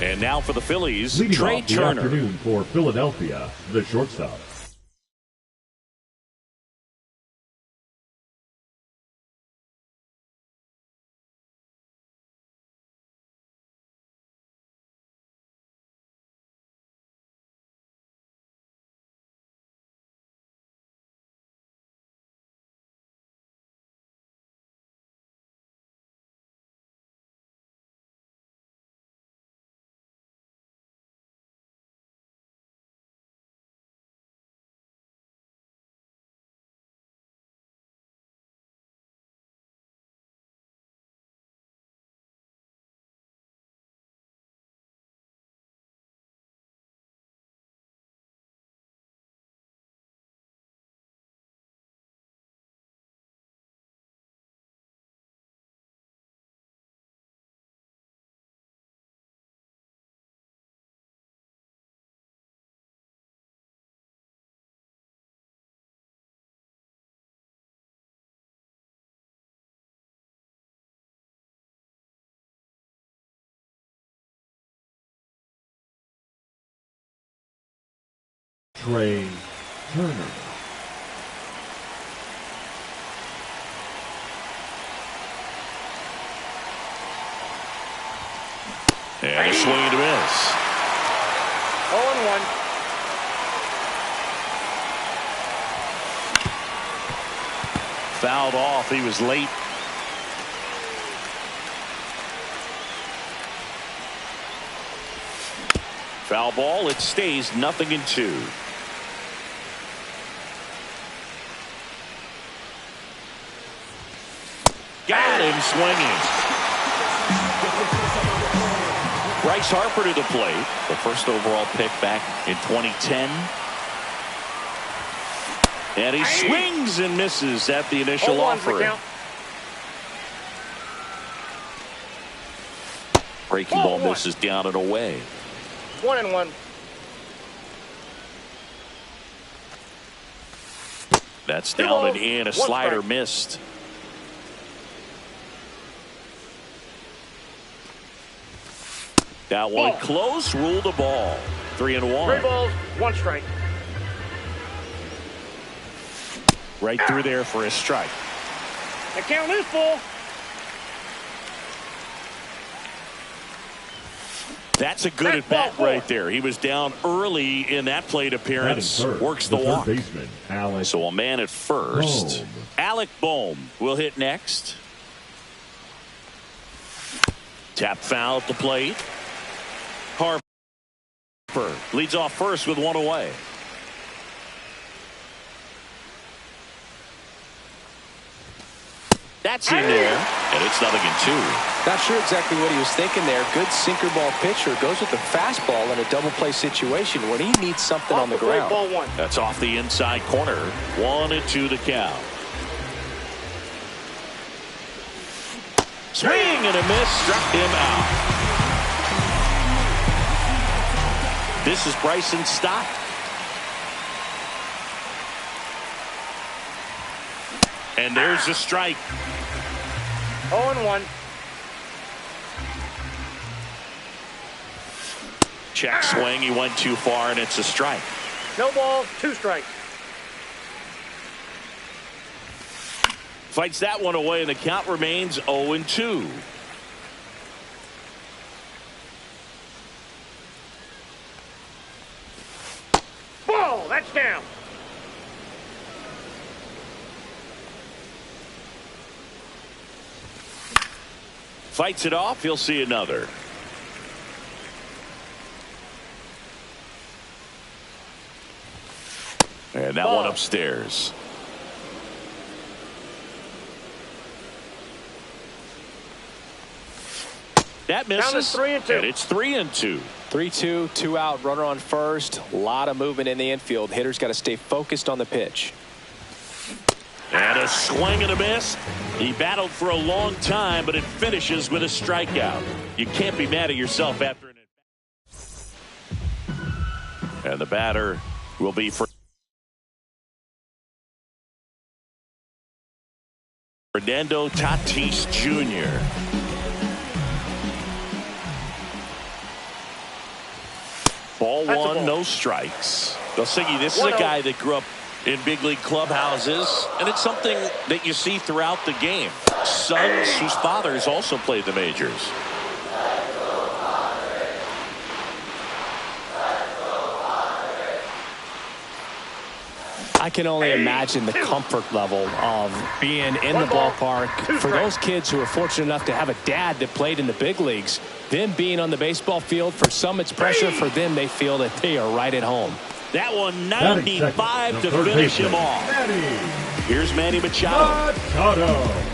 And now for the Phillies, Leading Trey off the Turner. afternoon for Philadelphia, the shortstop. Trey Turner. And a swing and a miss. 0-1. Fouled off. He was late. Foul ball. It stays 0-2. Got him swinging. Bryce Harper to the plate. The first overall pick back in 2010. And he swings and misses at the initial offering. Breaking ball misses down and away. 1-1. That's down and in. A slider missed. That one close. Ruled the ball. 3-1. 3 balls, 1 strike. Right through there for a strike. The count is full. That's a good at bat right there. He was down early in that plate appearance. Works the walk. Baseman, Alec So a man at first. Bohm. Alec Bohm will hit next. Tap foul at the plate. Harper leads off first with 1 away. That's in there, and it's 0-2. Not sure exactly what he was thinking there. Good sinker ball pitcher goes with the fastball in a double play situation when he needs something on the ground. Ball 1. That's off the inside corner. 1-2 the count. Swing and a miss, struck him out. This is Bryson Stott. And there's a strike. 0-1. Check swing. He went too far, and it's a strike. No balls, 2 strikes. Fights that one away, and the count remains 0-2. Ball, that's down. Fights it off. He'll see another. And that one upstairs. That misses. 3-2. And it's 3-2. 3-2, 2 out, runner on first. A lot of movement in the infield. Hitter's got to stay focused on the pitch. And a swing and a miss. He battled for a long time, but it finishes with a strikeout. You can't be mad at yourself after an at-bat. And the batter will be Fernando Tatis Jr. Ball That's a one, ball. no strikes. Well, Siggy, this is a 1-0. guy that grew up in big league clubhouses, and it's something that you see throughout the game. Sons whose fathers also played the majors. I can only imagine the comfort level of being in the ballpark. For those kids who are fortunate enough to have a dad that played in the big leagues, them being on the baseball field, for some it's pressure. For them, they feel that they are right at home. That one, Batting 95 second, to the third finish him baseman, off. Manny Here's Manny Machado. Machado.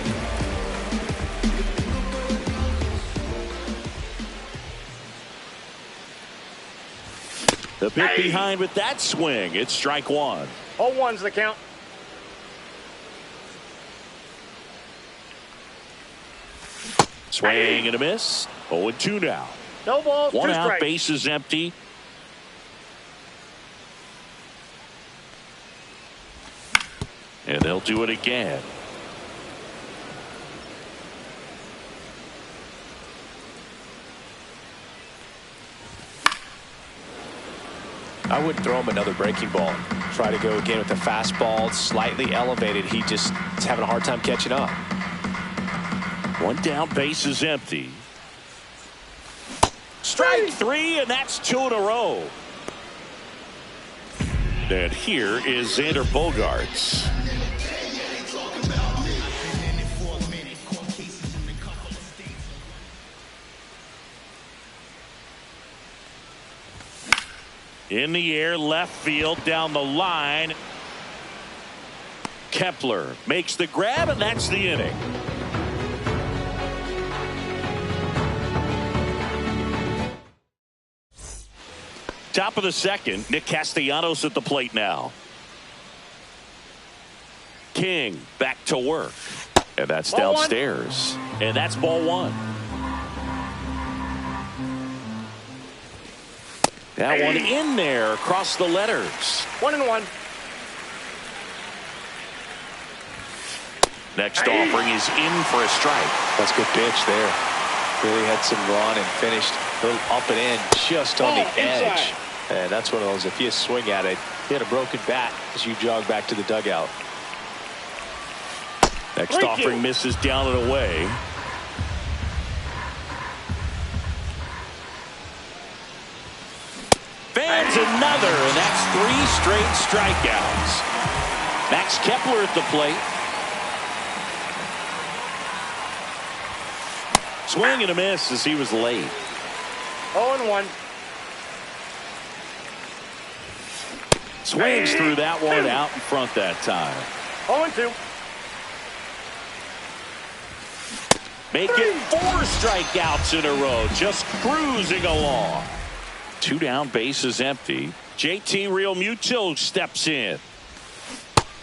The pick behind with that swing. It's strike one. 0-1's the count. Swing and a miss. 0-2 now. No balls, 2 One out, strikes. base is empty. And they'll do it again. I wouldn't throw him another breaking ball. Try to go again with the fastball, slightly elevated. He just is having a hard time catching up. One down, base is empty. Strike 3, and that's 2 in a row. And here is Xander Bogaerts. In the air, left field, down the line. Kepler makes the grab, and that's the inning. Top of the second, Nick Castellanos at the plate now. King back to work. And that's Ball one. downstairs. And that's ball one. That one in there across the letters. 1-1. Next offering is in for a strike. That's a good pitch there. Really had some run and finished a little up and in, just on the Ball edge. inside. And that's one of those, if you swing at it, hit a broken bat as you jog back to the dugout. Next offering misses down and away. Fans another, and that's 3 straight strikeouts. Max Kepler at the plate. Swing and a miss as he was late. 0-1. Swings through that one out in front that time. 0-2. Make it 4 strikeouts in a row, just cruising along. 2 down, base is empty. JT Realmuto steps in.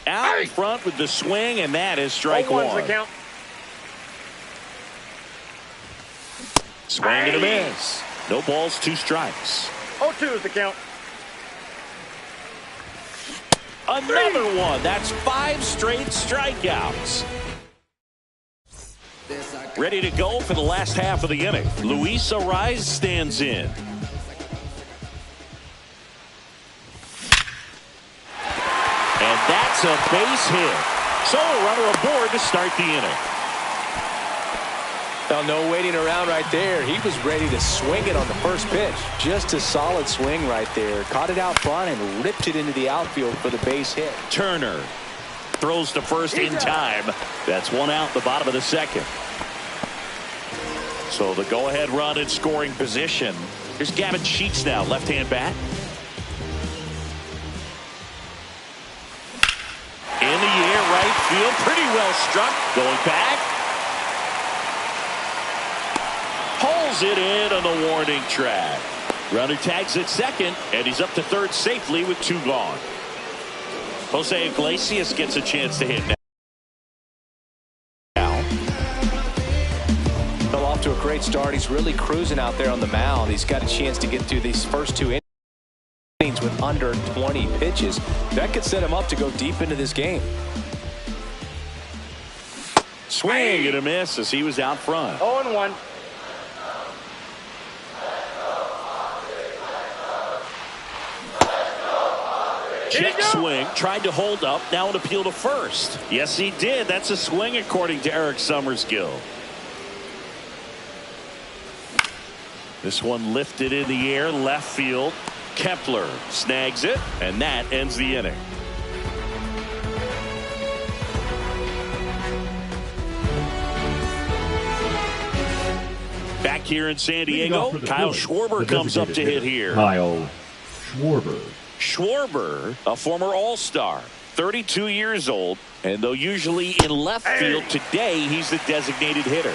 Out in front with the swing, and that is strike 0-1's 1. the count. Swing and a miss. No balls, 2 strikes. 0-2's the count. Another one. That's 5 straight strikeouts. Ready to go for the last half of the inning. Luis Arraez stands in. And that's a base hit. So a runner aboard to start the inning. Well, no waiting around right there. He was ready to swing it on the first pitch. Just a solid swing right there. Caught it out front and ripped it into the outfield for the base hit. Turner throws to first in time. That's 1 out in the bottom of the second. So the go-ahead run in scoring position. Here's Gavin Sheets now, left-hand bat. In the air, right field, pretty well struck. Going back. Pulls it in on the warning track. Runner tags at second, and he's up to third safely with 2 gone. Jose Iglesias gets a chance to hit now. Fell off to a great start. He's really cruising out there on the mound. He's got a chance to get through these first 2 innings with under 20 pitches. That could set him up to go deep into this game. Swing and a miss as he was out front. 0-1. swing, tried to hold up, now an appeal to first. Yes, he did. That's a swing according to Eric Summerskill. This one lifted in the air, left field. Kepler snags it, and that ends the inning. Back here in San Diego, Kyle Schwarber comes up to hit here. Kyle Schwarber. Schwarber, a former All-Star, 32 years old, and though usually in left field, today he's the designated hitter.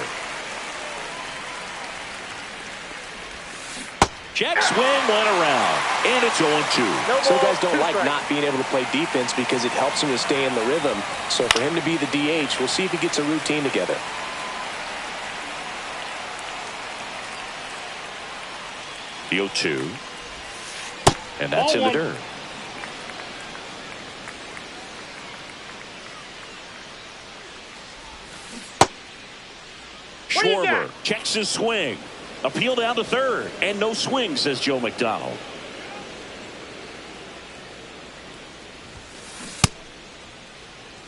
Check swing went around, and it's 0-2. Some guys don't like not being able to play defense because it helps him to stay in the rhythm. So for him to be the DH, we'll see if he gets a routine together. The 0-2. And that's in the dirt. Schwarber checks his swing. Appeal down to third. And no swing, says Joe McDonald.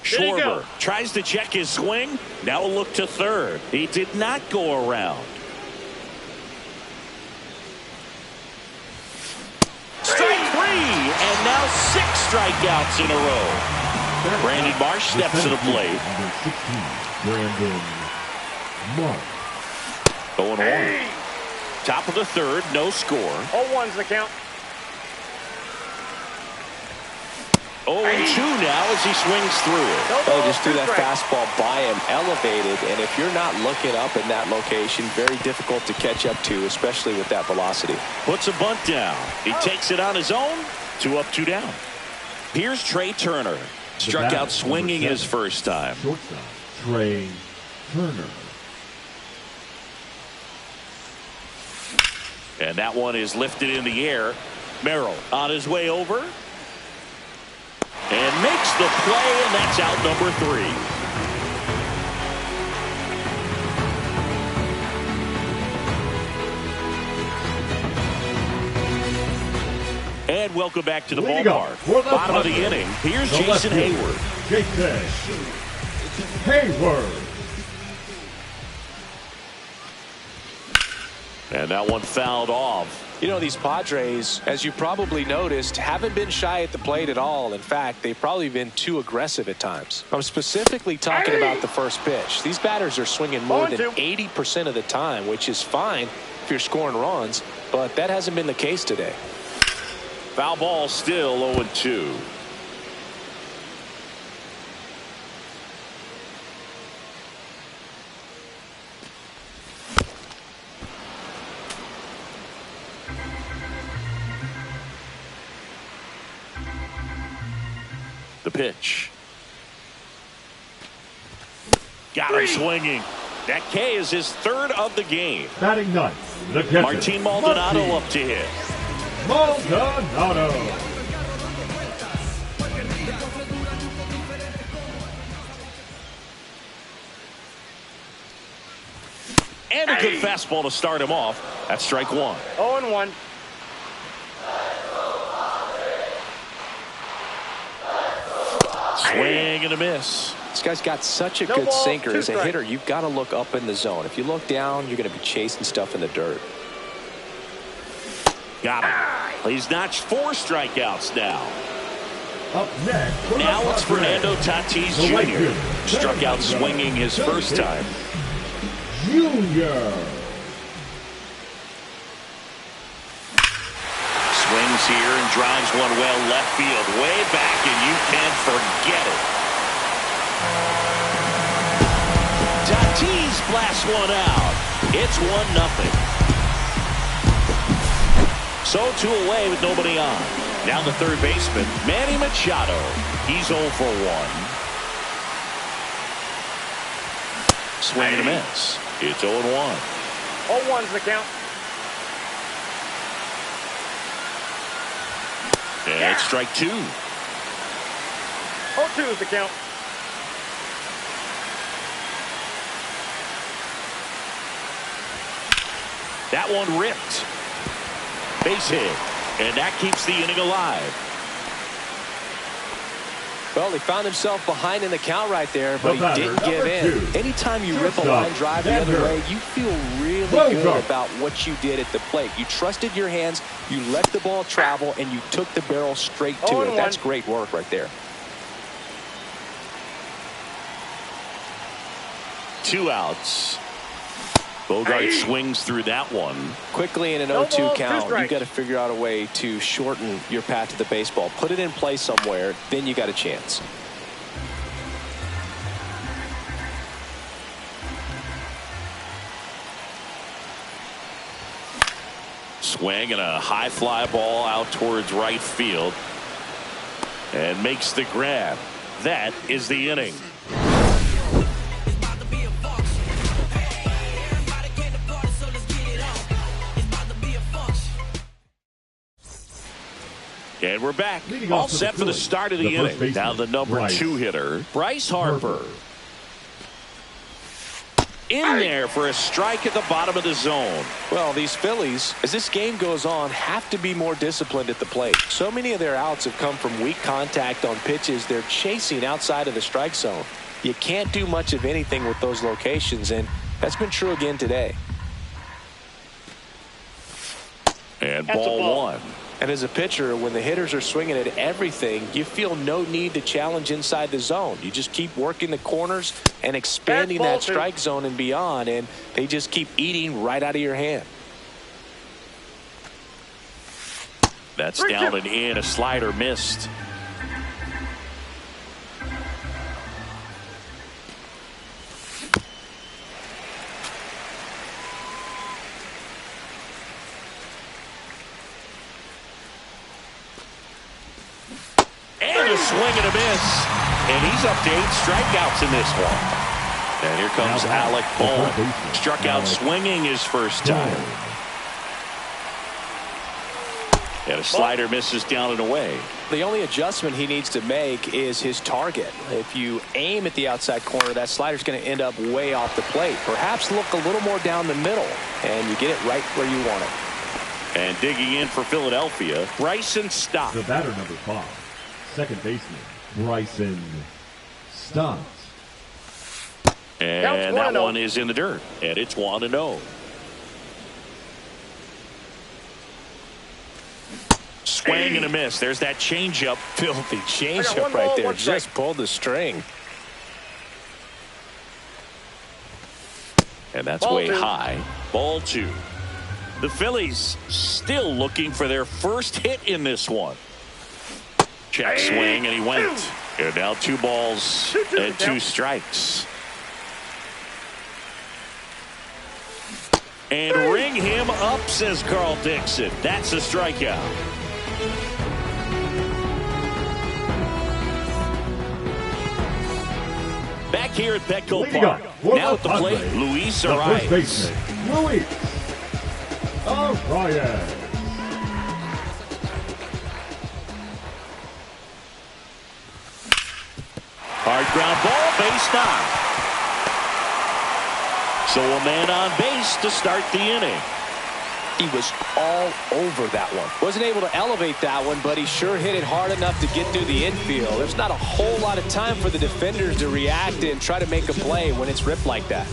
Schwarber tries to check his swing. Now a look to third. He did not go around. Strike 3, and now 6 strikeouts in a row. Brandon Marsh steps to the plate. Number 16, Brandon Marsh. 0-1. Top of the third, no score. 0-1's the count. 0-2 now as he swings through it. Oh, just threw that fastball by him, elevated, and if you're not looking up in that location, very difficult to catch up to, especially with that velocity. Puts a bunt down. He takes it on his own. 2 up, 2 down. Here's Trey Turner. Struck out swinging his first time. Shortstop, Trey Turner. And that one is lifted in the air. Merrill on his way over. And makes the play, and that's out number 3. And welcome back to the ballpark. Bottom of the inning. Here's Jason Hayward. Jason Hayward. And that one fouled off. You know, these Padres, as you probably noticed, haven't been shy at the plate at all. In fact, they've probably been too aggressive at times. I'm specifically talking about the first pitch. These batters are swinging more than 80% of the time, which is fine if you're scoring runs, but that hasn't been the case today. Foul ball still 0-2. The pitch. Got him swinging. That K is his 3rd of the game. Batting ninth, the catcher, Martin Maldonado up to hit. Maldonado. And a good fastball to start him off. That's strike 1. 0-1. Swing and a miss. This guy's got such a good sinker. As a hitter, you've got to look up in the zone. If you look down, you're going to be chasing stuff in the dirt. Got him. He's notched 4 strikeouts now. Up next, now it's Fernando Tatis Jr. Struck out swinging his first time. Junior. Swings here and drives one well left field. Way back, and you can't forget it. Tatis blasts one out. It's 1-0. So 2 away with nobody on. Now the third baseman, Manny Machado. He's 0 for 1. Swing and a miss. It's 0-1. 0-1's the count. And it's strike 2. 0-2 is the count. That one ripped. Base hit. And that keeps the inning alive. Well, he found himself behind in the count right there, but he batter, didn't give number in. 2. Anytime you rip a Shortstop, line drive the other Xander. way, you feel really Bogart. good about what you did at the plate. You trusted your hands, you let the ball travel, and you took the barrel straight to 0-1. it. That's great work right there. 2 outs. Bogart swings through that one. Quickly in an No 0-2 balls, 2 count, strikes. you've got to figure out a way to shorten your path to the baseball. Put it in play somewhere, then you got a chance. Swing and a high fly ball out towards right field. And makes the grab. That is the inning. And we're back. Leading All off set for the Phillies, start of the the first inning. baseman, Now the number Bryce 2 hitter, Bryce Harper. In there for a strike at the bottom of the zone. Well, these Phillies, as this game goes on, have to be more disciplined at the plate. So many of their outs have come from weak contact on pitches they're chasing outside of the strike zone. You can't do much of anything with those locations, and that's been true again today. And That's a ball ball. 1. And as a pitcher, when the hitters are swinging at everything, you feel no need to challenge inside the zone. You just keep working the corners and expanding That's ball that 2. strike zone and beyond, and they just keep eating right out of your hand. That's 3-2. down and in. A slider missed. And a swing and a miss. And he's up to 8 strikeouts in this one. And here comes Now Alec the Bohm. third baseman, Struck out Alec swinging his first time. And a slider misses down and away. The only adjustment he needs to make is his target. If you aim at the outside corner, that slider's going to end up way off the plate. Perhaps look a little more down the middle, and you get it right where you want it. And digging in for Philadelphia, Bryson Stott. The batter number 5, second baseman, Bryson Stott. And Counts that 1-0. one is in the dirt. And it's 1-0. Swing and a miss. There's that changeup. Filthy I got changeup 1 right ball, there. 1 strike. Just pulled the string. And that's Ball way 2. high. Ball 2. The Phillies still looking for their first hit in this one. Check swing, and he went. And now 2 balls 2-2 and 2 count. strikes. And ring him up, says Carl Dixon. That's a strikeout. Back here at Petco Leading Park. up for Now the at the plate, Padres, Luis the first Arias. baseman, Luis Arias. Hard ground ball, base knock. So a man on base to start the inning. He was all over that one. Wasn't able to elevate that one, but he sure hit it hard enough to get through the infield. There's not a whole lot of time for the defenders to react and try to make a play when it's ripped like that.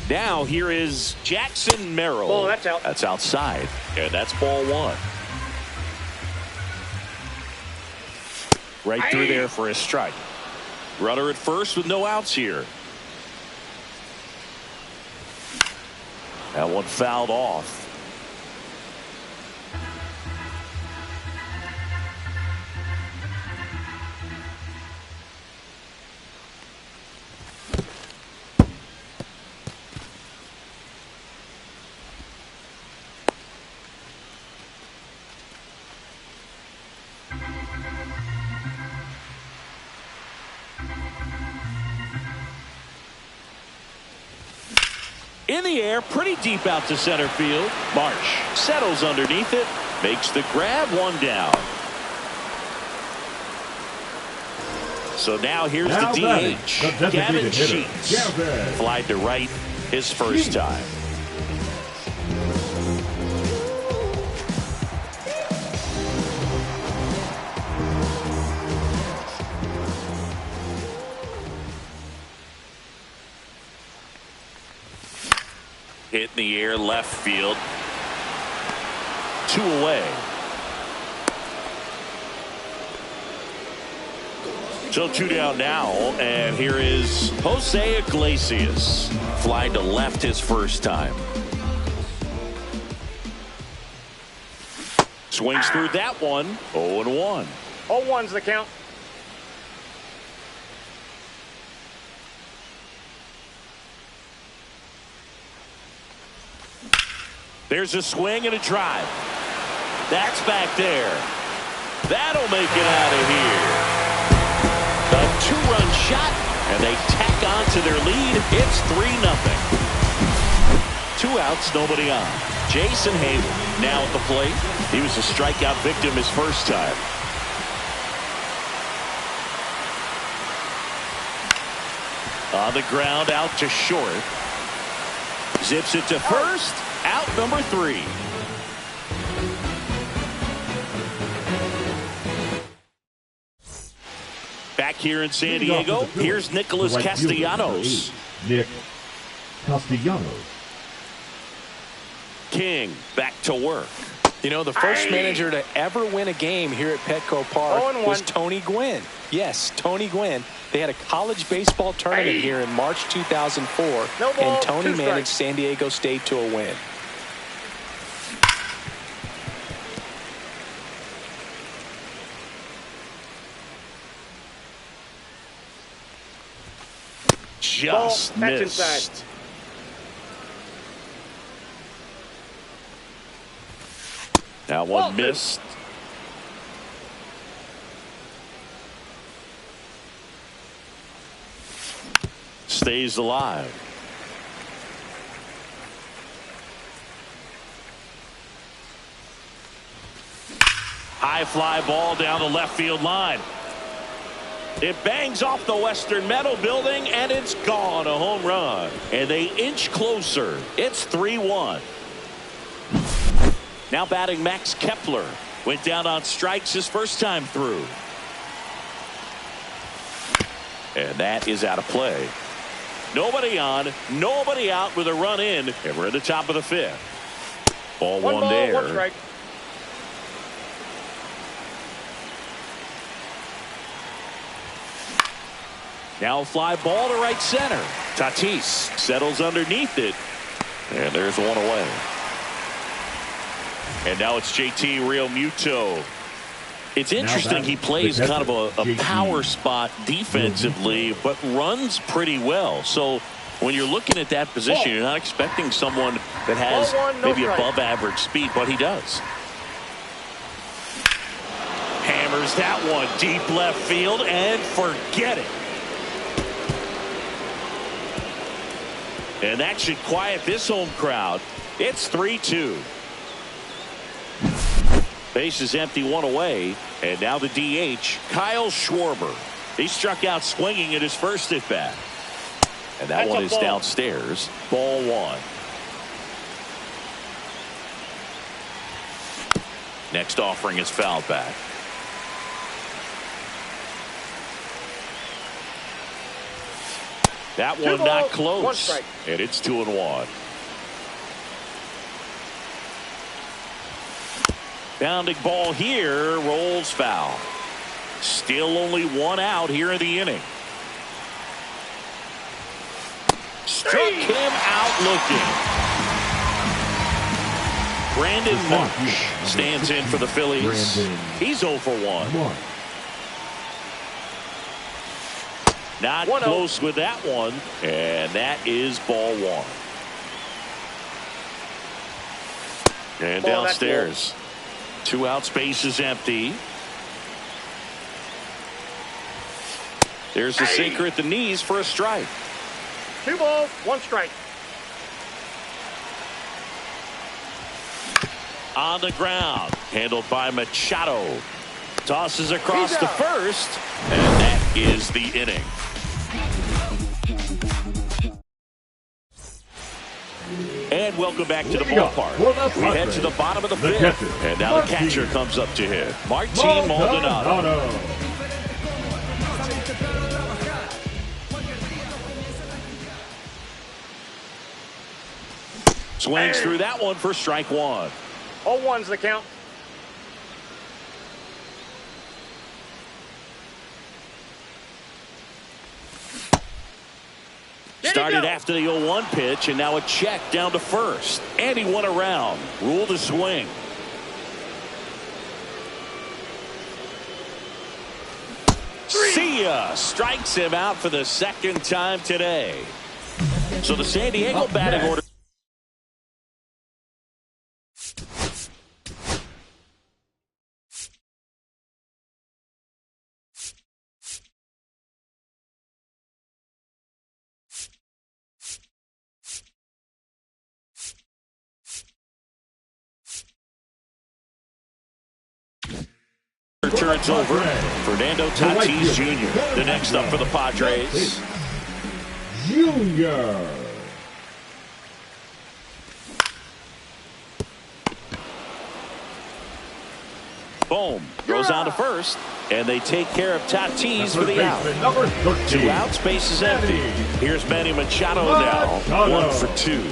Now here is Jackson Merrill. Ball, that's out. That's outside. And that's ball 1. Right through there for a strike. Runner at first with no outs here. That one fouled off. In the air, pretty deep out to center field. Marsh settles underneath it, makes the grab, 1 down. So now here's Now the batting, DH, the designated Gavin hitter, Sheets. Gavin Flied to right his first Sheets. time. Hit in the air left field. 2 away. So 2 down now, and here is Jose Iglesias. Flying to left his first time. Swings through that one. 0-1. 0-1's the count. There's a swing and a drive. That's back there. That'll make it out of here. A 2-run shot, and they tack on to their lead. It's 3-0. 2 outs, nobody on. Jason Heyward now at the plate. He was a strikeout victim his first time. On the ground, out to short. Zips it to first. Out number 3. Back here in San Diego, here's Nicholas Castellanos. Nick Castellanos. King back to work. You know, the first manager to ever win a game here at Petco Park was Tony Gwynn. Yes, Tony Gwynn. They had a college baseball tournament here in March 2004, and Tony managed San Diego State to a win. Just missed. That one missed. Stays alive. High fly ball down the left field line. It bangs off the Western Metal Building, and it's gone. A home run. And they inch closer. It's 3-1. Now batting Max Kepler. Went down on strikes his first time through. And that is out of play. Nobody on, nobody out with a run in, and we're at the top of the 5th. Ball one there. 1 strike. Now a fly ball to right center. Tatis settles underneath it, and there's 1 away. And now it's JT Realmuto. It's interesting, he plays kind of a power spot defensively, but runs pretty well. So when you're looking at that position, you're not expecting someone that has maybe above average speed, but he does. Hammers that one deep left field, and forget it. And that should quiet this home crowd. It's 3-2. Base is empty, 1 away. And now the DH, Kyle Schwarber. He struck out swinging at his first at bat. And that one is downstairs. Ball 1. Next offering is fouled back. That one not close. 1 strike. And it's 2-1. Bounding ball here, rolls foul. Still only 1 out here in the inning. Struck him out looking. Brandon Marsh stands in for the Phillies. He's 0 for 1. Not close with that one, and that is ball 1. And downstairs. 2 outs, base is empty. There's a sinker at the knees for a strike. 2 balls, 1 strike. On the ground, handled by Machado. Tosses across to first, and that is the inning. And welcome back to the ballpark. We head to the bottom of the 5th. And now the catcher comes up to hit. Martin Maldonado. Swings through that one for strike one. 0-1's the count. Started after the 0-1 pitch, and now a check down to first. And he went around. Rule to swing. See ya. Strikes him out for the second time today. So the San Diego batting order. Turns over. Fernando Tatis Jr. The next up for the Padres. Junior. Boom. Goes on to first. And they take care of Tatis for the out. Number 13. 2 outs, base is empty. Here's Manny Machado now. 1 for 2.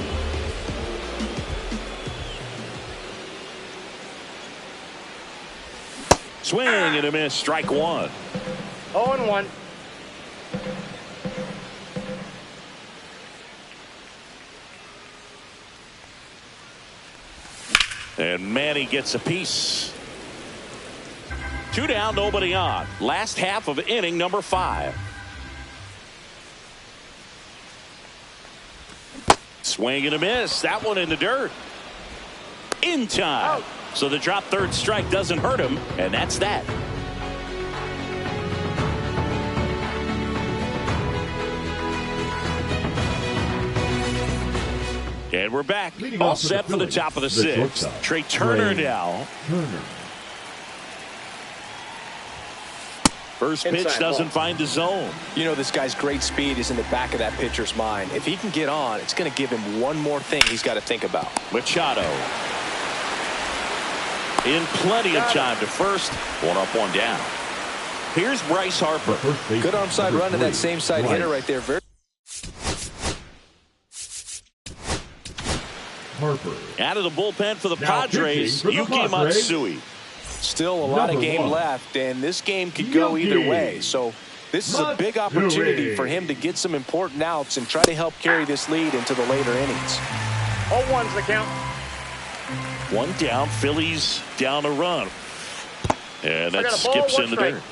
Swing and a miss. Strike one. 0-1. And Manny gets a piece. 2 down, nobody on. Last half of inning number 5. Swing and a miss. That one in the dirt. In time. Out. So the drop third strike doesn't hurt him, and that's that. And we're back. Leading All off set for the top of the 6th. shortstop, Trey Turner now. Turner. First pitch Inside doesn't ball. find the zone. You know, this guy's great speed is in the back of that pitcher's mind. If he can get on, it's going to give him one more thing he's got to think about. Machado. In plenty of time to first. 1 up, 1 down. Here's Bryce Harper. Good arm side run to that same side hitter right there. Very Harper. Out of the bullpen for the Now Padres, pitching for the Yuki Padres. Matsui. Still a lot of Number game 1. left, and this game could go either Yuki way. So this is a big opportunity Matsui. for him to get some important outs and try to help carry this lead into the later innings. 0-1's the count. 1 down, Phillies down a run. And I that got a ball, skips 1 in the strike. dirt.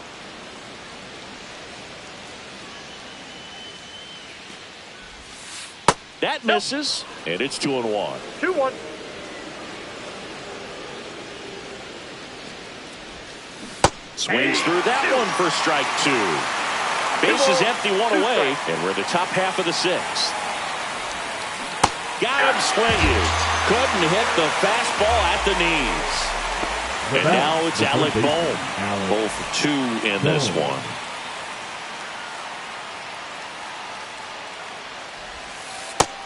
That misses, and it's 2-1. 2-1. Swings through that one for strike 2. Base is empty, 1 away, and we're in the top half of the 6th. Got him swinging. Couldn't hit the fastball at the knees. And now it's Alec Bohm. 0 for 2 in this one.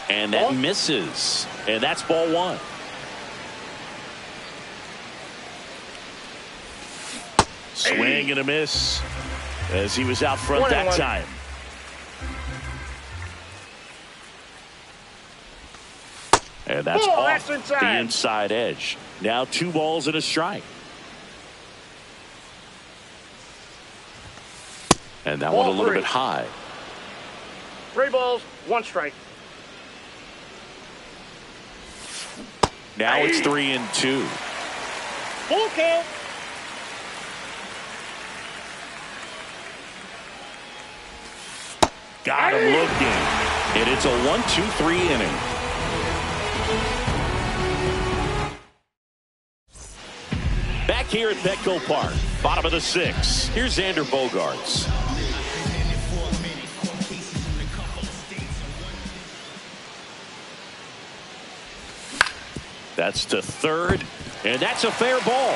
And that misses. And that's ball 1. Swing and a miss as he was out front that 1-1. time. And that's Ball, off that's inside. the inside edge. Now 2 balls and a strike. And that one a Ball little 3. bit high. 3 balls, 1 strike. Now it's 3-2. Full count. Got him looking. And it's a 1-2-3 inning. Back here at Petco Park, bottom of the 6th. Here's Xander Bogaerts. That's to third, and that's a fair ball.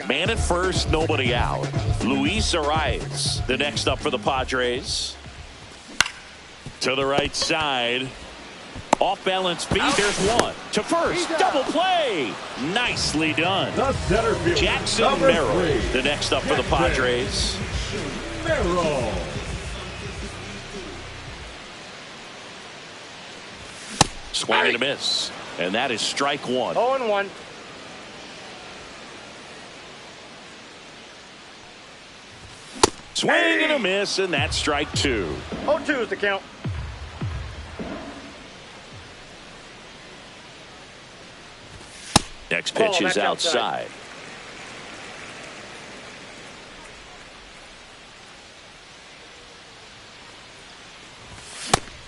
Man at first, nobody out. Luis Arias, the next up for the Padres. To the right side. Off balance feet. There's one. To first. Double play. Nicely done. The center fielder, Jackson number Merrill, 3, the next up for the Padres. Merrill. Swing and a miss. And that is strike one. 0-1. Swing and a miss, and that's strike two. 0-2 is the count. Next pitch Ball, is that's outside.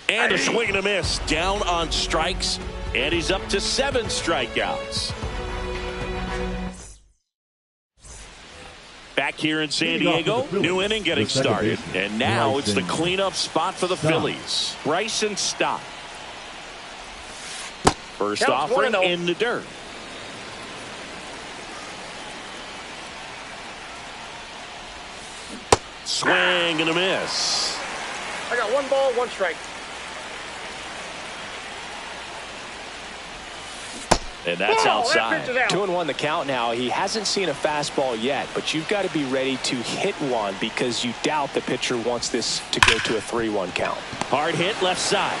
And a swing and a miss. Down on strikes, and he's up to 7 strikeouts. Back here in San Diego, new inning getting started. And now it's the cleanup spot for the Phillies. Bryson Stott. First offering in the dirt. Swing and a miss. I got 1 ball, 1 strike. And that's outside. 2-1 the count now. He hasn't seen a fastball yet, but you've got to be ready to hit one because you doubt the pitcher wants this to go to a 3-1 count. Hard hit left side.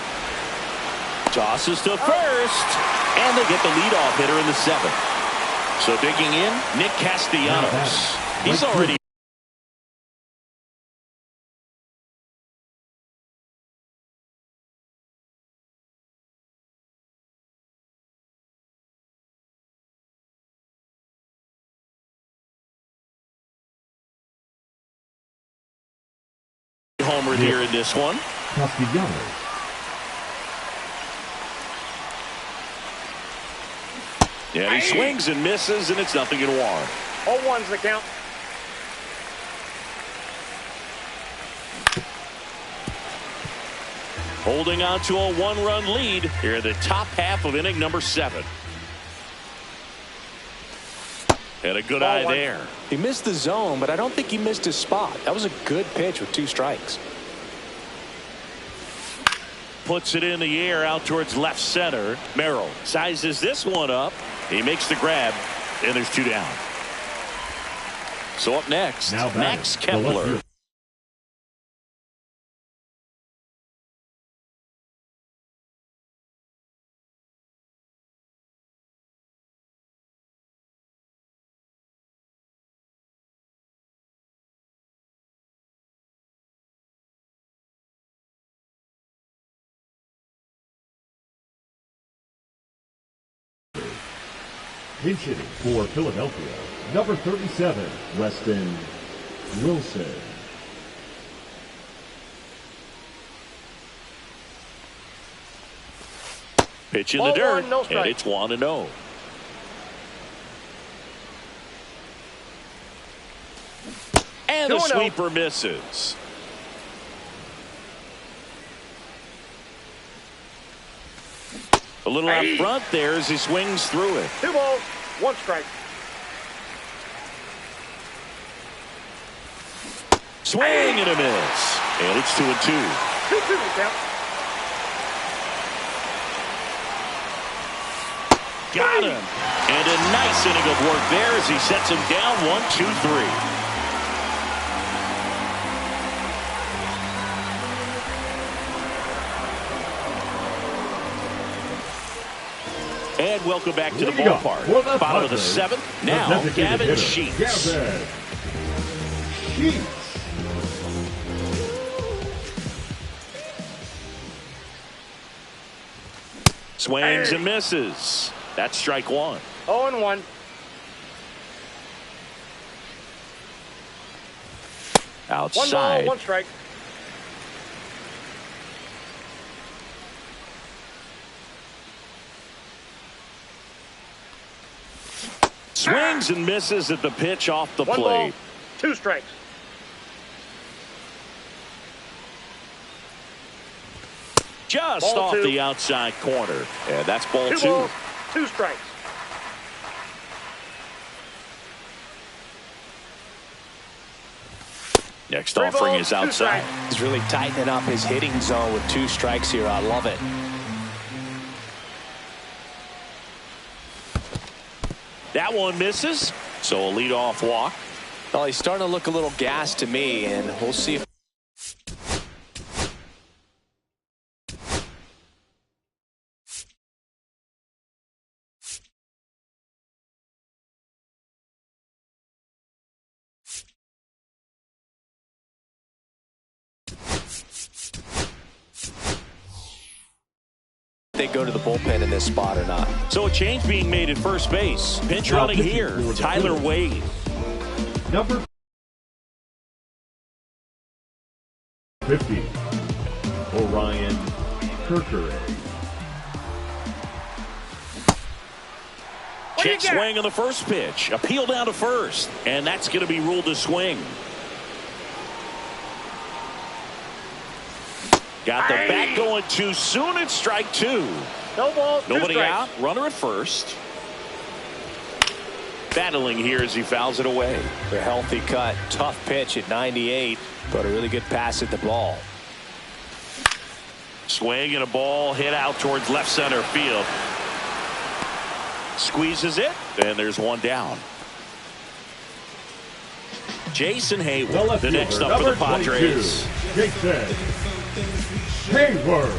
Tosses to first. And they get the leadoff hitter in the 7th. So digging in, Nick Castellanos. He's already homered here in this one. Castellanos. And he swings and misses, and it's 0-1. 0-1's the count. Holding on to a 1-run lead here in the top half of inning number 7. And a good eye there. He missed the zone, but I don't think he missed his spot. That was a good pitch with 2 strikes. Puts it in the air out towards left center. Merrill sizes this one up. He makes the grab, and there's 2 down. So up next, Max Kepler. Pinch hitting for Philadelphia, number 37, Weston Wilson. Pitch in the dirt, and it's 1-0. And the sweeper misses. A little out front there as he swings through it. 2 balls, 1 strike. Swing and a miss. And it's 2-2. 2-2 count. Got him. And a nice inning of work there as he sets him down 1-2-3. And welcome back to the ballpark. Bottom of the 7th. Now, Gavin Sheets. Gavin Sheets. Swings and misses. That's strike 1. 0-1. Outside. 1 ball, 1 strike. Swings and misses at the pitch off the 1 plate. ball, 2 strikes. Just ball off 2. the outside corner. And that's ball 2. 2 balls, 2 strikes. Next offering is outside. He's really tightening up his hitting zone with 2 strikes here. I love it. That one misses, so a leadoff walk. Well, he's starting to look a little gassed to me, and we'll see if they go to the bullpen in this spot or not. So a change being made at first base. Pinch running here, Tyler Wade. Number 50, Orion Kerkere. Check swing on the first pitch. Appeal down to first. And that's going to be ruled a swing. Got the bat going too soon. It's strike two. No ball. Nobody out. Runner at first. Battling here as he fouls it away. A healthy cut. Tough pitch at 98, but a really good pass at the ball. Swing and a ball hit out towards left center field. Squeezes it, and there's one down. Jason Hayward, the next up for the Padres. Jason Hayward.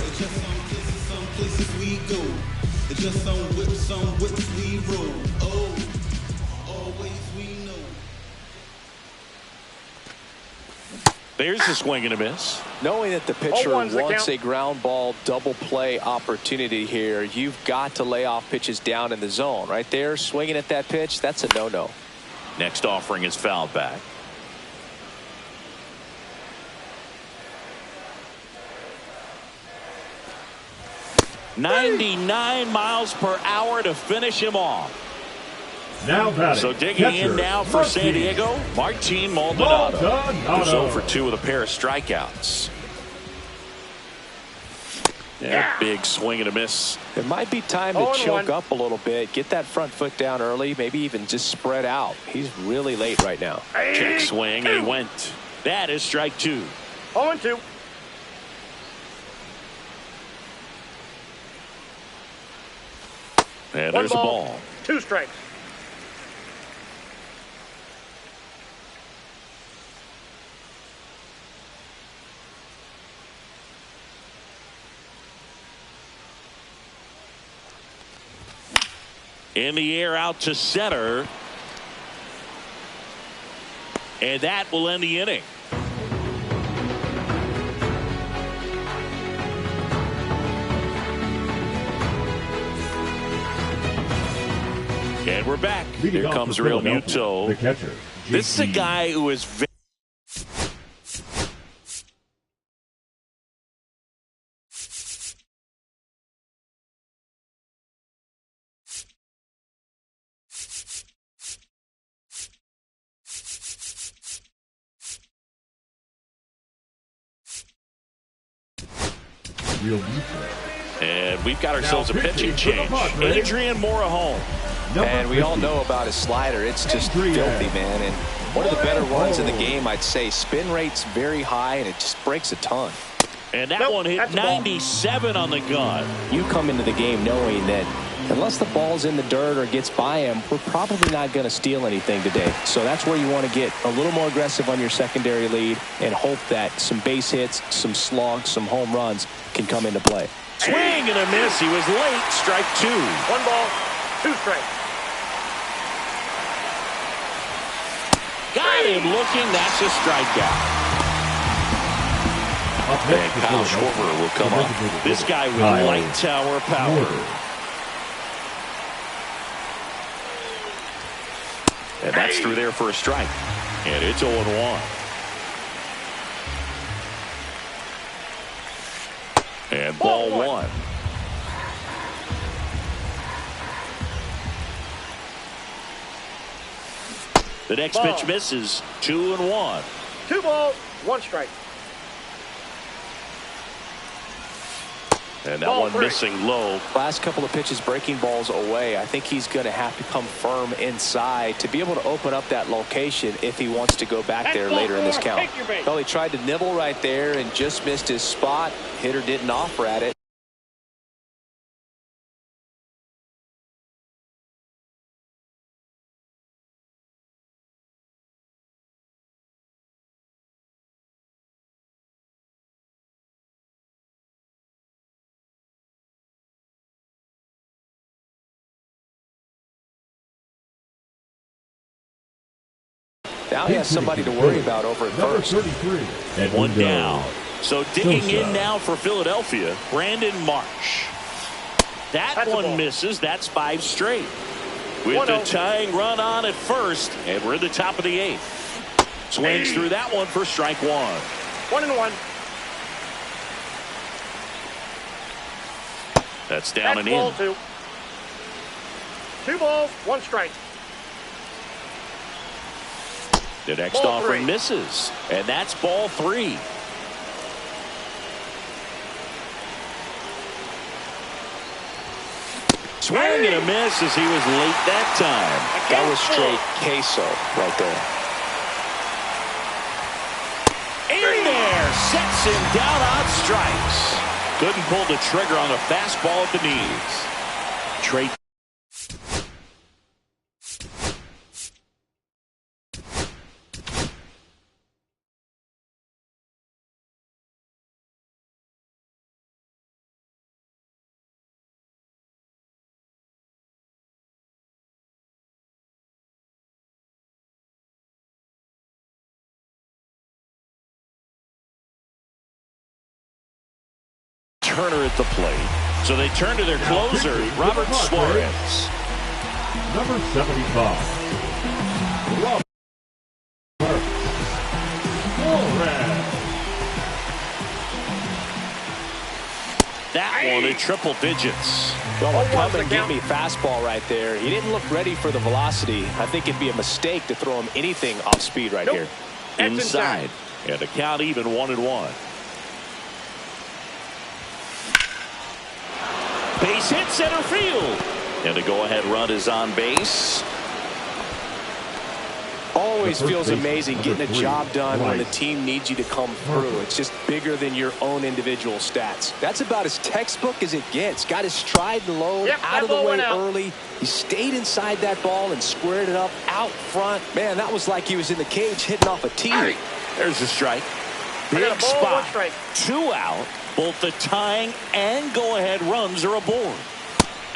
There's a swing and a miss. Knowing that the pitcher 0-1's the wants count. a ground ball double play opportunity here, you've got to lay off pitches down in the zone. Right there, swinging at that pitch, that's a no-no. Next offering is fouled back. .99 miles per hour to finish him off. Now batting. So digging in now for San Diego, Martin Maldonado. Who's 0 for 2 with a pair of strikeouts. Yeah, big swing and a miss. It might be time to choke up a little bit, get that front foot down early, maybe even just spread out. He's really late right now. Check swing, and he went. That is strike two. 0-2. And there's a ball. 2 strikes. In the air out to center. And that will end the inning. And we're back. Here comes Real Muto. The catcher. This is a guy who is very Real Muto. And we've got ourselves a pitching change. Adrian Morejon. And we all know about his slider. It's just filthy, man. And one of the better ones in the game, I'd say. Spin rate's very high, and it just breaks a ton. And that one hit 97 on the gun. You come into the game knowing that unless the ball's in the dirt or gets by him, we're probably not going to steal anything today. So that's where you want to get a little more aggressive on your secondary lead and hope that some base hits, some slugs, some home runs can come into play. Swing and a miss. He was late. Strike two. 1 ball, 2 strikes. Got him looking. That's a strikeout. And Kyle Schwarber will come up. This guy with light tower power. And that's through there for a strike. And it's 0-1. And ball one. The next pitch misses. 2-1. 2 balls, 1 strike. And that one missing low. Last couple of pitches breaking balls away. I think he's going to have to come firm inside to be able to open up that location if he wants to go back there later in this count. Well, he tried to nibble right there and just missed his spot. Hitter didn't offer at it. Now he has somebody to worry about over at Number first. 33. Edwin One Jones. down. So digging Sosa. in now for Philadelphia, Brandon Marsh. That That's a one ball. misses. That's 5 straight. With 1-0. the tying run on at first, and we're in the top of the 8th. Swings through that one for strike 1. 1-1. That's down That's and ball in. 2. 2 balls, 1 strike. The next Ball offering 3. misses, and that's ball 3. Swing and a miss as he was late that time. That was straight queso right there. In there, sets him down on strikes. Couldn't pull the trigger on a fastball at the knees. Trey. Turner at the plate. So they turn to their closer, Robert Suarez. Number 75. Robert Suarez. That one in triple digits. Well, come and give me fastball right there. He didn't look ready for the velocity. I think it'd be a mistake to throw him anything off speed right here. That's Inside. And the count even 1-1. Base hit center field. And the go-ahead run is on base. Always The first feels baseman, amazing number getting a 3, job done when the Bryce. team needs you to come through. It's just bigger than your own individual stats. That's about as textbook as it gets. Got his stride and load Yep, out that of the ball way went out. early. He stayed inside that ball and squared it up out front. Man, that was like he was in the cage hitting off a tee. There's a strike. I Big got a ball, 1 spot. strike. 2 out. Both the tying and go-ahead runs are aboard.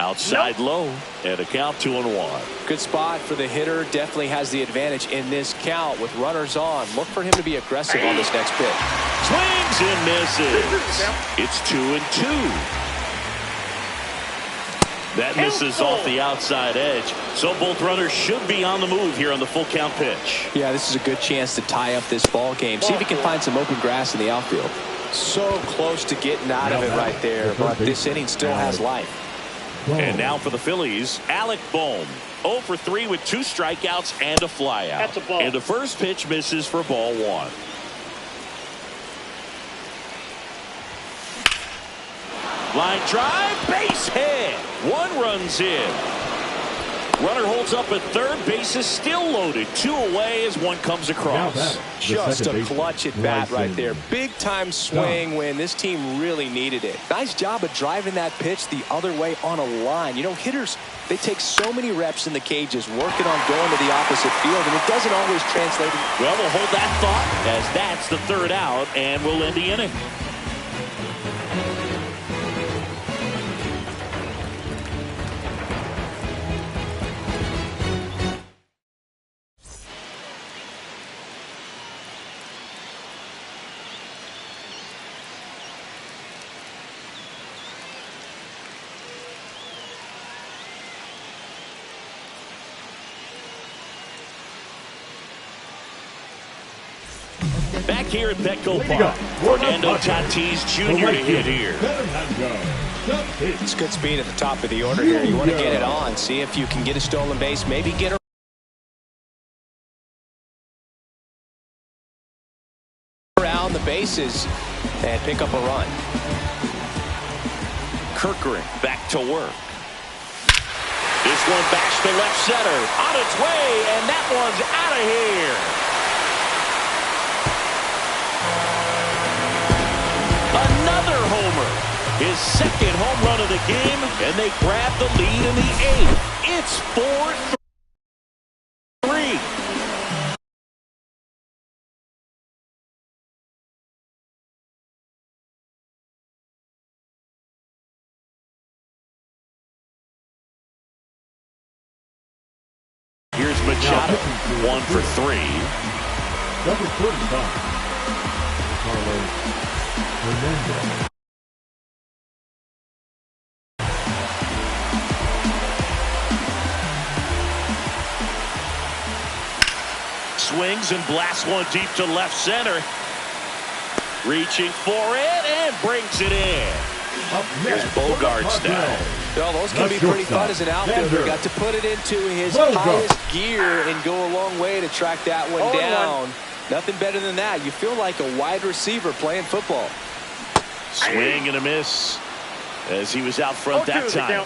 Outside low. And a count 2-1. Good spot for the hitter. Definitely has the advantage in this count with runners on. Look for him to be aggressive on this next pitch. Swings and misses. It's 2-2. That misses off the outside edge. So both runners should be on the move here on the full count pitch. Yeah, this is a good chance to tie up this ball game. See if he can find some open grass in the outfield. So close to getting out of it right there, but this inning still has life. And now for the Phillies, Alec Bohm. 0 for 3 with 2 strikeouts and a flyout. That's a ball. And the first pitch misses for ball 1. Line drive, base hit. 1 runs in. Runner holds up at third. Base is still loaded. 2 away as 1 comes Now across. that, Just a clutch at bat right there. Bryson. Big time swing when this team really needed it. Nice job of driving that pitch the other way on a line. You know, hitters, they take so many reps in the cages working on going to the opposite field, and it doesn't always translate. Well, we'll hold that thought as that's the 3rd out, and we'll end the inning. Back here at Petco Way to go. Park, Warm-up Fernando Padres. Tatis The Jr. to right hit fielder, here. Fernando It's good speed at the top of the order here. You want to get it on. See if you can get a stolen base. Maybe get around the bases and pick up a run. Kerkering back to work. This one bashed to left center. On its way, and that one's out of here. Another homer. His 2nd home run of the game, and they grab the lead in the 8th. It's 4-3. Here's Machado, 1 for 3. Number 35, Carlos Hernandez. Swings and blasts one deep to left center. Reaching for it and brings it in. Here's Bogaerts now. Well, those can be pretty fun as an outfielder. Got to put it into his highest gear and go a long way to track that one down. Nothing better than that. You feel like a wide receiver playing football. Swing and a miss as he was out front that time.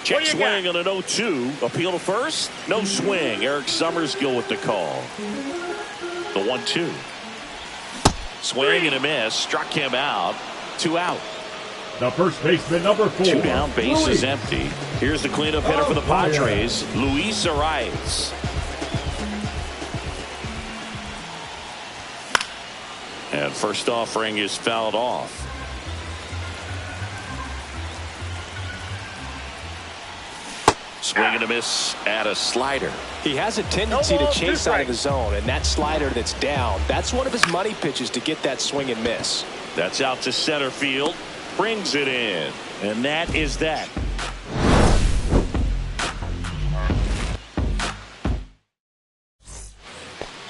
Check swing on an 0-2. Appeal to first. No swing. Eric Summerskill with the call. The 1-2. Swing and a miss. Struck him out. 2 out. The first baseman, number 4. 2 down, base is empty. Here's the cleanup hitter for the Padres, Luis Arraez. And first offering is fouled off. Swing and a miss at a slider. He has a tendency to chase out of the zone, and that slider that's down, that's one of his money pitches to get that swing and miss. That's out to center field. Brings it in. And that is that.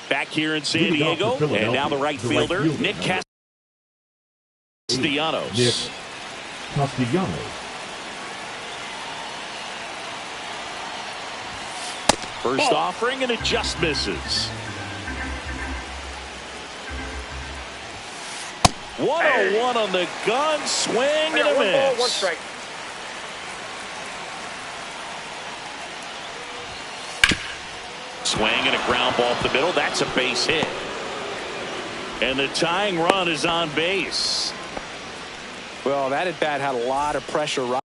Back here in San Diego. And now the right fielder, Nick Castellanos. Nick Castellanos. First offering, and it just misses. 101 on the gun, swing and a miss. 1 strike. Swing and a ground ball up the middle. That's a base hit. And the tying run is on base. Well, that at bat had a lot of pressure.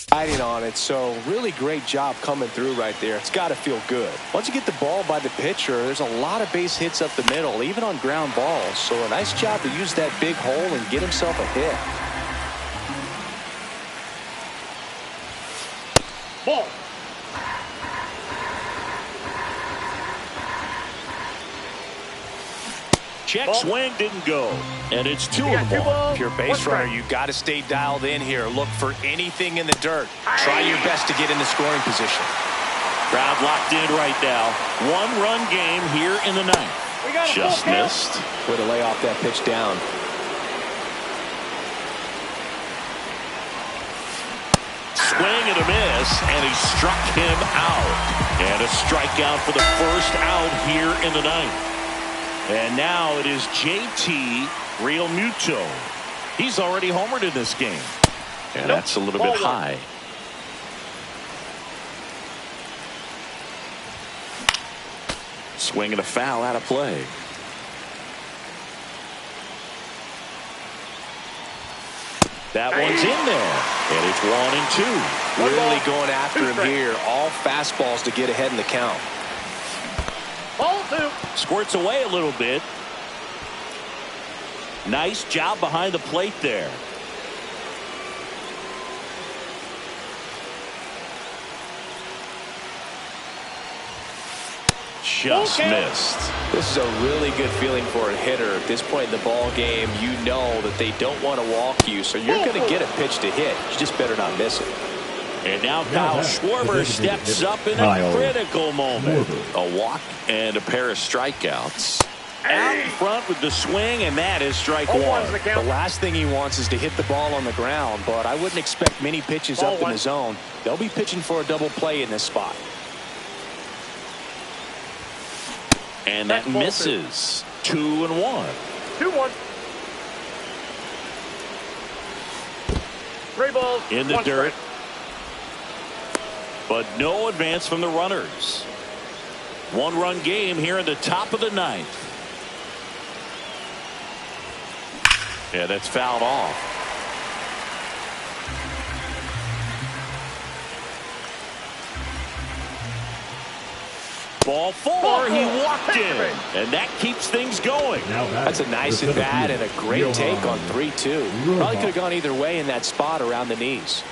Riding on it, so really great job coming through right there. It's got to feel good. Once you get the ball by the pitcher, there's a lot of base hits up the middle, even on ground balls. So a nice job to use that big hole and get himself a hit. Ball. Check swing didn't go. And it's 2-1. If you're a base runner, you got to stay dialed in here. Look for anything in the dirt. Try your best to get in the scoring position. Crowd locked in right now. 1-run game here in the ninth. Just missed. Way to lay off that pitch down. Swing and a miss, and he struck him out. And a strikeout for the first out here in the ninth. And now it is JT Realmuto. He's already homered in this game. And that's a little bit high. Swing and a foul out of play. That one's in there. And it's 1-2. Really going after him here. All fastballs to get ahead in the count. Ball 2. Squirts away a little bit. Nice job behind the plate there. Just missed. This is a really good feeling for a hitter. At this point in the ball game, you know that they don't want to walk you, so you're going to get a pitch to hit. You just better not miss it. And now Kyle Schwarber steps up in a critical moment. A walk and a pair of strikeouts. Out in front with the swing, and that is strike 1. The last thing he wants is to hit the ball on the ground, but I wouldn't expect many pitches up in the zone. They'll be pitching for a double play in this spot. And that misses. 2-1. 2-1. 3 balls. In the dirt. But no advance from the runners. 1-run game here in the top of the ninth. Yeah, that's fouled off. Ball 4, he walked in, and that keeps things going. That's a nice at bat and a great take on 3-2. Probably could have gone either way in that spot around the knees.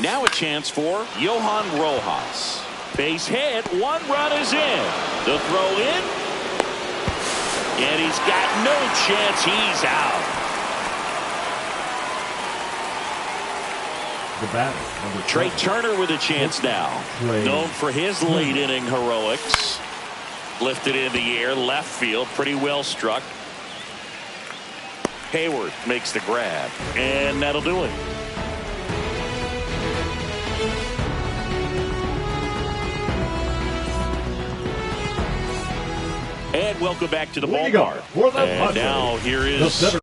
Now a chance for Johan Rojas. Base hit, 1 run is in. The throw in, and he's got no chance. He's out. The batter, number Trey Turner with a chance now. Known for his late inning heroics. Lifted in the air, left field, pretty well struck. Hayward makes the grab, and that'll do it. And welcome back to the ballpark. And now here is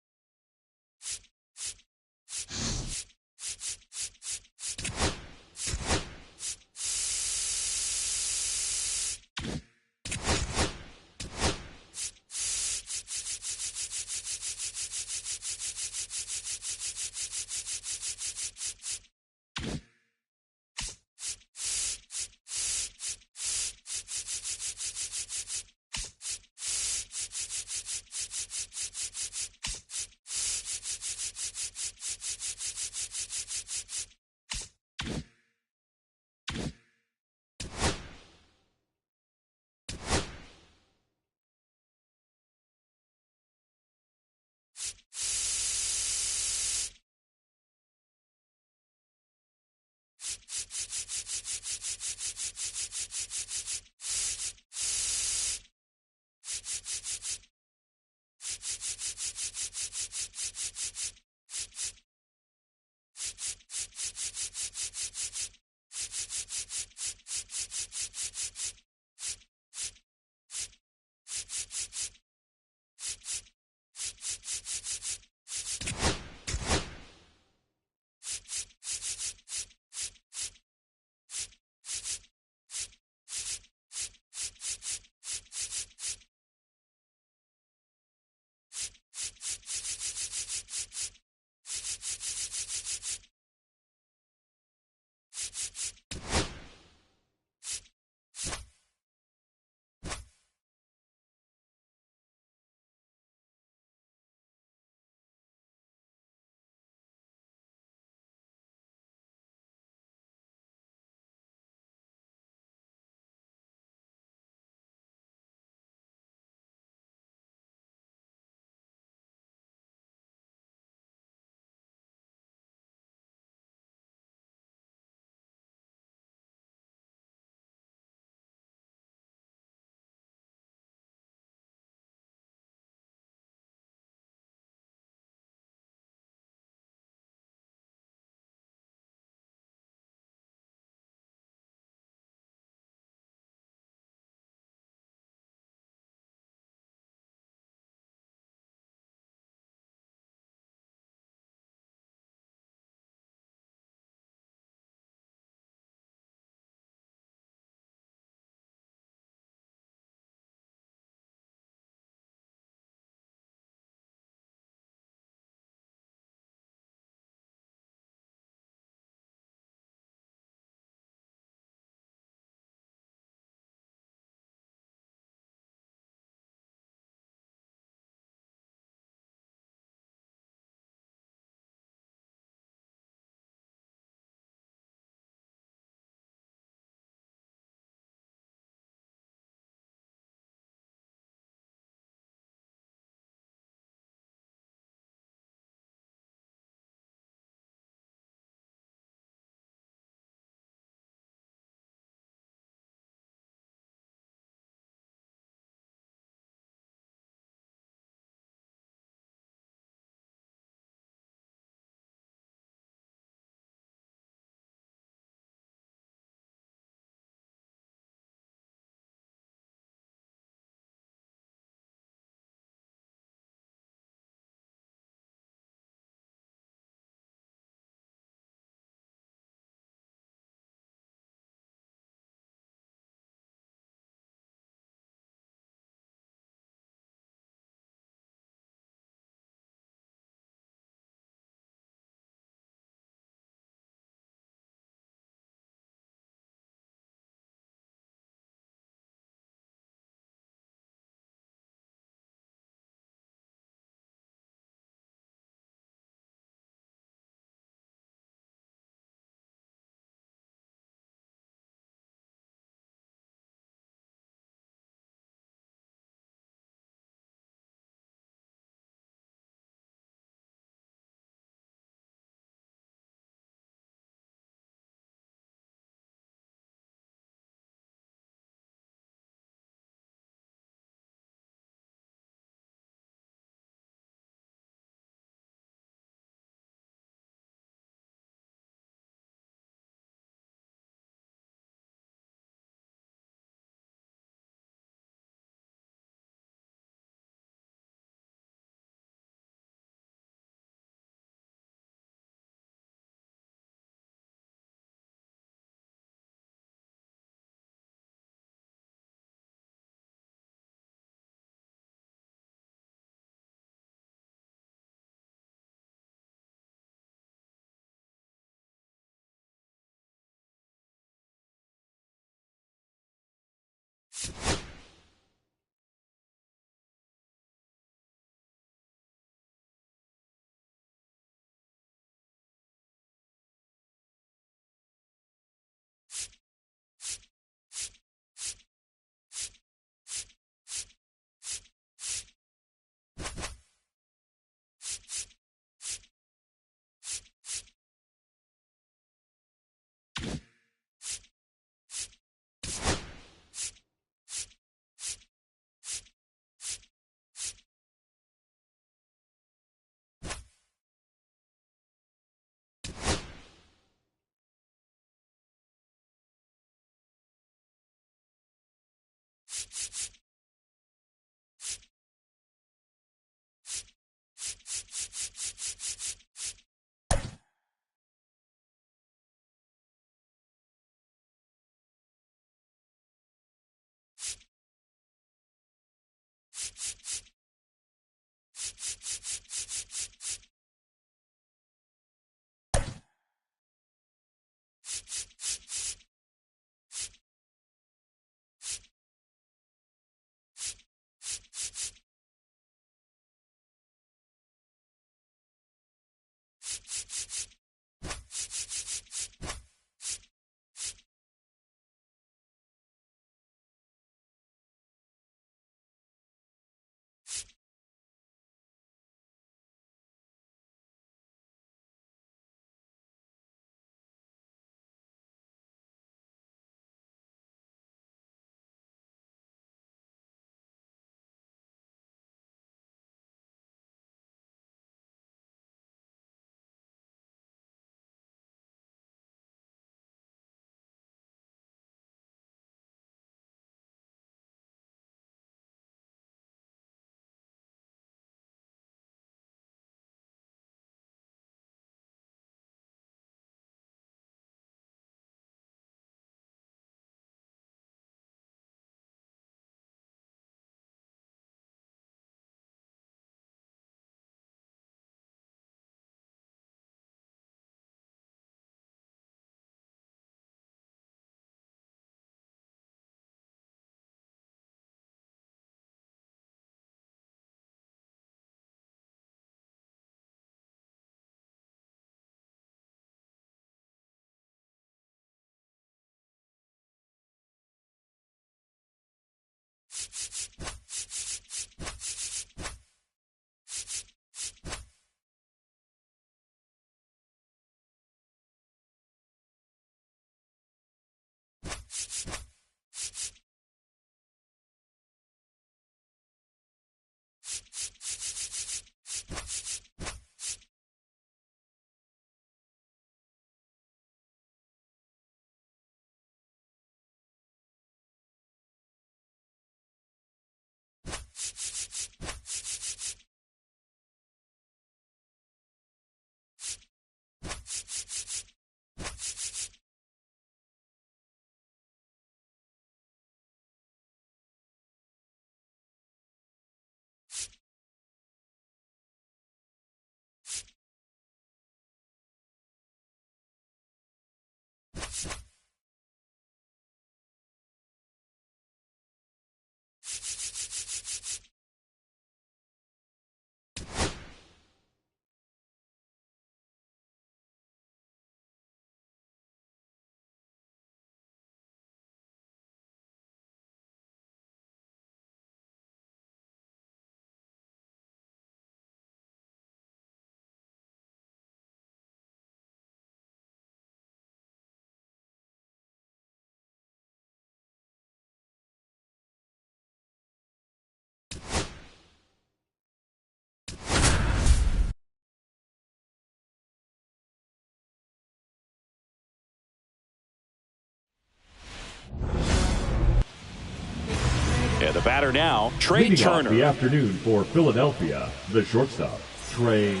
And the batter now, Trey Leading off Turner. the afternoon for Philadelphia, the shortstop, Trey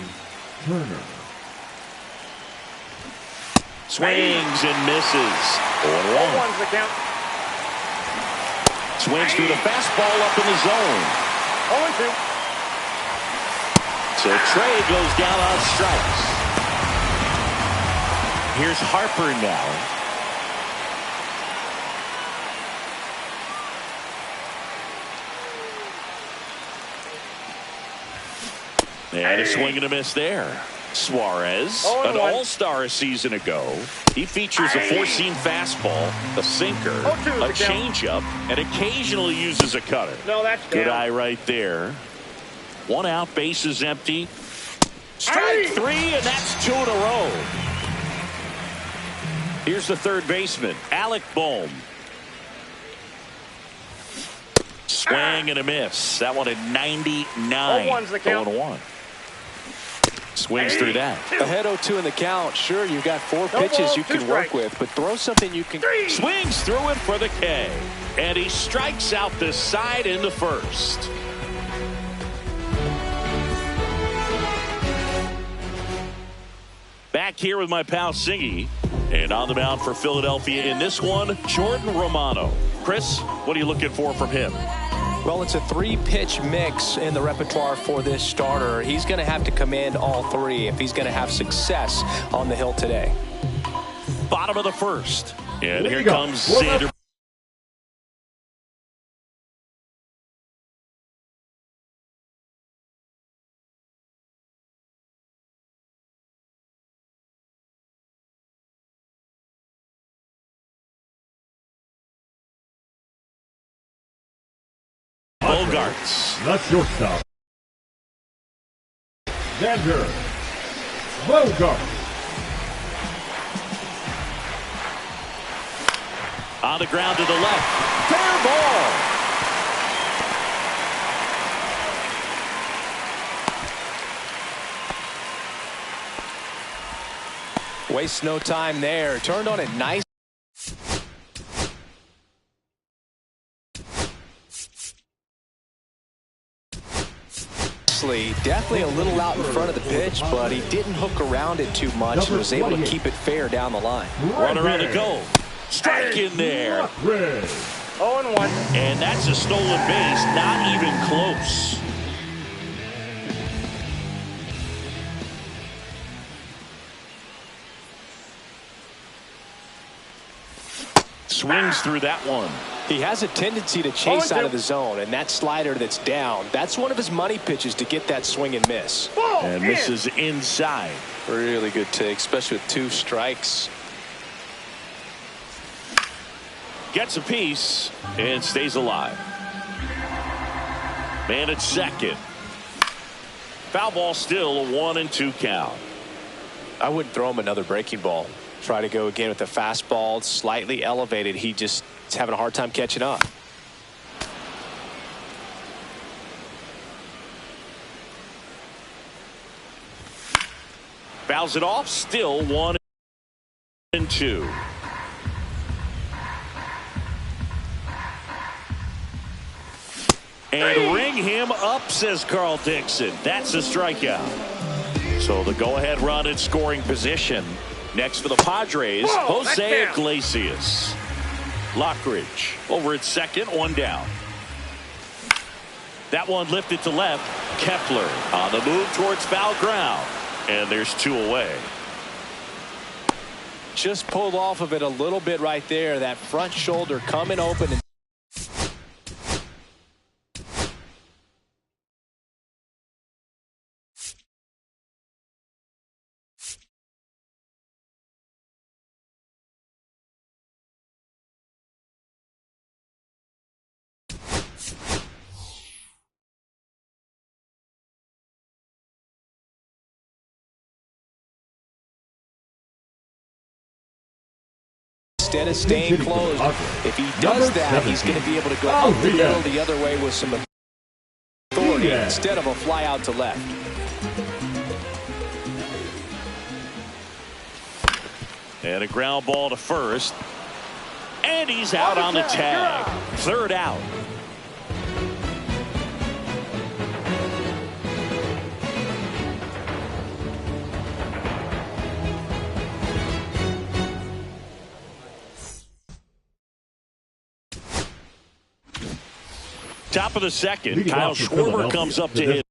Turner. Swings and misses. 0-1. One's the count. Swings through the fastball up in the zone. 0-2. So Trey goes down on strikes. Here's Harper now. And a swing and a miss there. Suarez, an all-star a season ago. He features a four-seam fastball, a sinker, a changeup, and occasionally uses a cutter. No, that's good down. eye right there. One out, bases empty. Strike three, and that's 2 in a row. Here's the third baseman, Alec Bohm. Swing and a miss. That one at 99. 0-1's the count. 0-1. Swings through that. Ahead 0-2 in the count. Sure, you've got 4 pitches you can work with, but throw something you can. Swings through it for the K. And he strikes out the side in the first. Back here with my pal Singy. And on the mound for Philadelphia in this one, Jordan Romano. Chris, what are you looking for from him? Well, it's a 3-pitch mix in the repertoire for this starter. He's going to have to command all 3 if he's going to have success on the hill today. Bottom of the first. And here comes Xander. Bogaerts. The shortstop, Xander Bogaerts. On the ground to the left. Fair ball. Waste no time there. Turned on it nice. Definitely a little out in front of the pitch, but he didn't hook around it too much and was able to keep it fair down the line. Runner on the go. Strike in there. 0-1. And that's a stolen base. Not even close. Swings through that one. He has a tendency to chase out of the zone, and that slider that's down, that's one of his money pitches to get that swing and miss. And this is inside. Really good take, especially with 2 strikes. Gets a piece and stays alive. Man at second. Foul ball still a 1-2 count. I wouldn't throw him another breaking ball. Try to go again with the fastball, slightly elevated. He just is having a hard time catching up. Fouls it off, still 1-2. And ring him up, says Carl Dixon. That's a strikeout. So the go-ahead run in scoring position. Next for the Padres, Jose Iglesias. Lockridge over at second, 1 down. That one lifted to left. Kepler on the move towards foul ground. And there's 2 away. just pulled off of it a little bit right there. That front shoulder coming open. And instead of staying closed, if he does that, he's going to be able to go up the middle the other way with some authority instead of a fly out to left. And a ground ball to first. And he's out on the tag. Third out. Top of the second, Kyle Schwarber comes up to hit.